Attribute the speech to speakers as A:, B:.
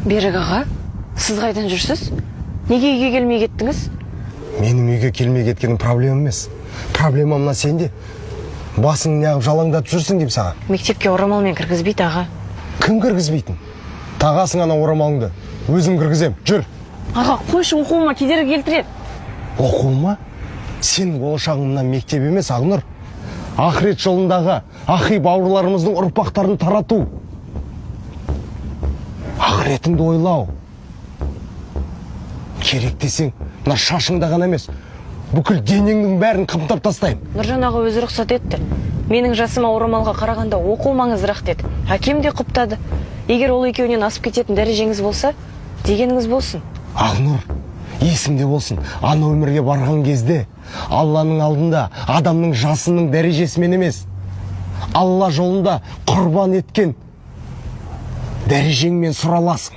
A: Берік аға, сіз қайдан жүрсіз? Неге үйге келмей кеттіңіз?
B: Менің үйге келмей кеткенім проблема емес. Проблема мына сенде. Басың неғып жалаңдатып жүрсің дейм саған.
A: Мектепке орамалмен кіргізбейді аға.
B: Кім кіргізбейтін? Тағасың ана орамалыңды. Өзім кіргізем. Жүр.
A: Аға, қойшы, оқуыма кедергі келтіреді.
B: Оқуыма? Сенің болашағыңнан мектеп емес, Ақнұр. Ақырет жолындағы ақи бауырларымыздың ұрпақтарын тарату. Ақыретіңді ойлау. Керек десең, мына шашыңда ғана емес, бүкіл денеңнің бәрін қымтап тастайын.
A: Нұржан аға өзі рұқсат етті. Менің жасыма орамалға қарағанда оқу маңыздырақ деді. Әкем де құптады. Егер ол екеуінен асып кететін дәрежеңіз болса, дегеніңіз болсын.
B: Ақнұр, есімде болсын, ана өмірге барған кезде Алланың алдында адамның жасының дәрежесімен емес, Алла жолында құрбан еткен дәрежеңмен сұраласың.